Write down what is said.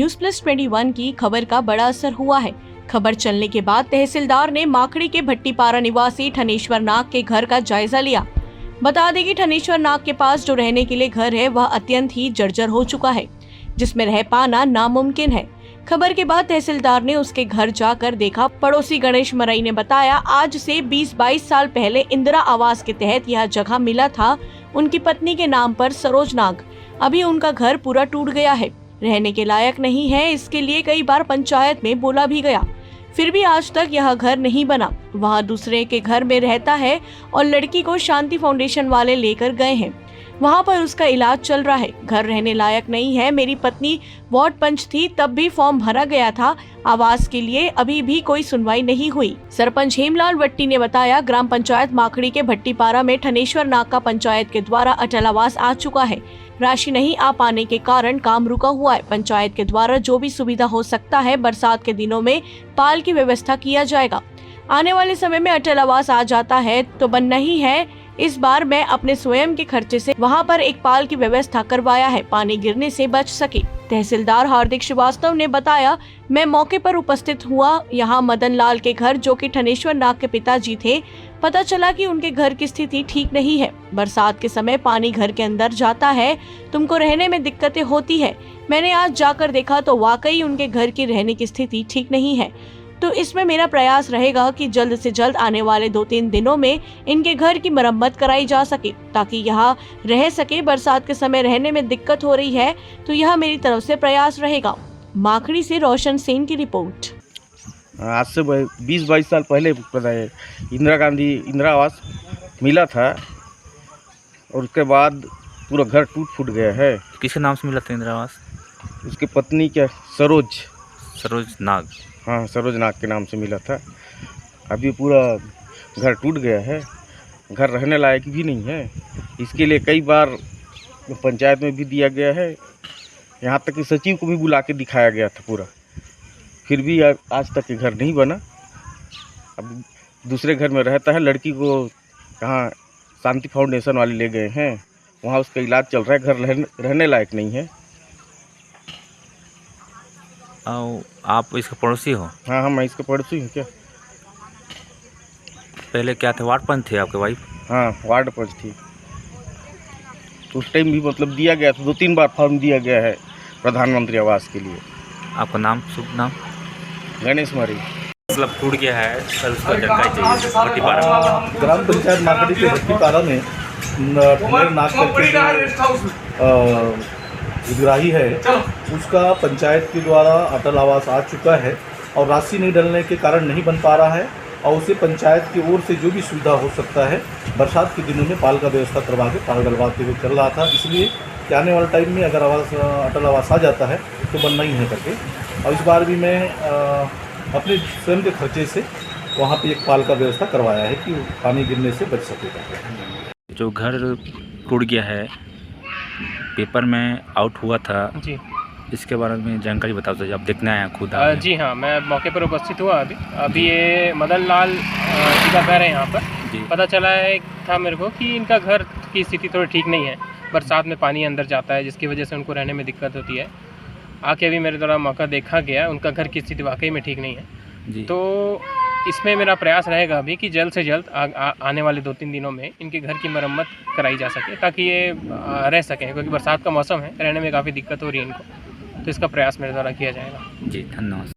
News+21 की खबर का बड़ा असर हुआ है। खबर चलने के बाद तहसीलदार ने माखड़ी के भट्टीपारा निवासी ठनेश्वर नाग के घर का जायजा लिया। बता दें कि ठनेश्वर नाग के पास जो रहने के लिए घर है वह अत्यंत ही जर्जर हो चुका है, जिसमें रह पाना नामुमकिन है। खबर के बाद तहसीलदार ने उसके घर जाकर देखा। पड़ोसी गणेश मरई ने बताया, आज से 20-22 साल पहले इंदिरा आवास के तहत यह जगह मिला था उनकी पत्नी के नाम पर सरोज नाग। अभी उनका घर पूरा टूट गया है, रहने के लायक नहीं है। इसके लिए कई बार पंचायत में बोला भी गया, फिर भी आज तक यह घर नहीं बना। वहाँ दूसरे के घर में रहता है और लड़की को शांति फाउंडेशन वाले लेकर गए हैं, वहाँ पर उसका इलाज चल रहा है। घर रहने लायक नहीं है। मेरी पत्नी वार्ड पंच थी, तब भी फॉर्म भरा गया था आवास के लिए, अभी भी कोई सुनवाई नहीं हुई। सरपंच हेमलाल वट्टी ने बताया, ग्राम पंचायत माखड़ी के भट्टीपारा में ठनेश्वर नाग का पंचायत के द्वारा अटल आवास आ चुका है। राशि नहीं आ पाने के कारण काम रुका हुआ है। पंचायत के द्वारा जो भी सुविधा हो सकता है, बरसात के दिनों में पाल की व्यवस्था किया जाएगा। आने वाले समय में अटल आवास आ जाता है तो बनना ही है। इस बार मैं अपने स्वयं के खर्चे से वहां पर एक पाल की व्यवस्था करवाया है, पानी गिरने से बच सके। तहसीलदार हार्दिक श्रीवास्तव ने बताया, मैं मौके पर उपस्थित हुआ। यहाँ मदन लाल के घर, जो कि ठनेश्वर नाग के पिताजी थे, पता चला कि उनके घर की स्थिति ठीक नहीं है। बरसात के समय पानी घर के अंदर जाता है, तुमको रहने में दिक्कतें होती है। मैंने आज जाकर देखा तो वाकई उनके घर की रहने की स्थिति ठीक नहीं है। तो इसमें मेरा प्रयास रहेगा कि जल्द से जल्द आने वाले 2-3 दिनों में इनके घर की मरम्मत कराई जा सके, ताकि यहाँ रह सके। बरसात के समय रहने में दिक्कत हो रही है, तो यह मेरी तरफ से प्रयास रहेगा। माखड़ी से रोशन सेन की रिपोर्ट। आज से 20-22 साल पहले इंदिरा आवास मिला था और उसके बाद पूरा घर टूट फूट गया है। किसके नाम से मिला था इंदिरा आवास? उसके पत्नी क्या सरोज नाग। हाँ, सरोज नाग के नाम से मिला था। अभी पूरा घर टूट गया है, घर रहने लायक भी नहीं है। इसके लिए कई बार पंचायत में भी दिया गया है, यहाँ तक कि सचिव को भी बुला के दिखाया गया था पूरा, फिर भी आज तक के घर नहीं बना। अब दूसरे घर में रहता है, लड़की को कहाँ शांति फाउंडेशन वाले ले गए हैं, वहाँ उसका इलाज चल रहा है। घर रहने लायक नहीं है। आप इसके पड़ोसी हो? हाँ, मैं इसका पड़ोसी हूँ। क्या पहले क्या थे, वार्ड पंच थे आपके वाइफ? हाँ, वार्ड पंच थी। तो उस टाइम भी मतलब दिया गया था, 2-3 बार फॉर्म दिया गया है प्रधानमंत्री आवास के लिए। आपका नाम, शुभ नाम? गणेश मरई। मतलब टूट गया है सर, उसका जानकारी चाहिए। भट्टीपारा ग्राम पंचायत माखड़ी के भट्टीपारा में ठनेश्वर नाग करके हितग्राही है, उसका पंचायत के द्वारा अटल आवास आ चुका है और राशि नहीं डलने के कारण नहीं बन पा रहा है। और उसे पंचायत की ओर से जो भी सुविधा हो सकता है, बरसात के दिनों में पाल का व्यवस्था करवा के पाल डलवाते हुए चल रहा था। इसलिए कि आने वाले टाइम में अगर अटल आवास आ जाता है तो बनना ही है करके। और इस बार भी मैं अपने स्वयं के खर्चे से वहाँ पे एक पाल का व्यवस्था करवाया है कि पानी गिरने से बच सकेगा। जो घर टूट गया है, पेपर में आउट हुआ था जी, इसके बारे में जानकारी बताओ तो। आप देखने आए खुद? जी हाँ, मैं मौके पर उपस्थित हुआ। अभी ये मदन लाल जी का घर है यहाँ पर। पता चला है था मेरे को कि इनका घर की स्थिति थोड़ी ठीक नहीं है, बरसात में पानी अंदर जाता है, जिसकी वजह से उनको रहने में दिक्कत होती है। आके अभी मेरे द्वारा मौका देखा गया, उनका घर की स्थिति वाकई में ठीक नहीं है जी। तो इसमें मेरा प्रयास रहेगा अभी कि जल्द से जल्द आने वाले 2-3 दिनों में इनके घर की मरम्मत कराई जा सके, ताकि ये रह सकें, क्योंकि बरसात का मौसम है, रहने में काफ़ी दिक्कत हो रही है इनको। तो इसका प्रयास मेरे द्वारा किया जाएगा। जी, धन्यवाद।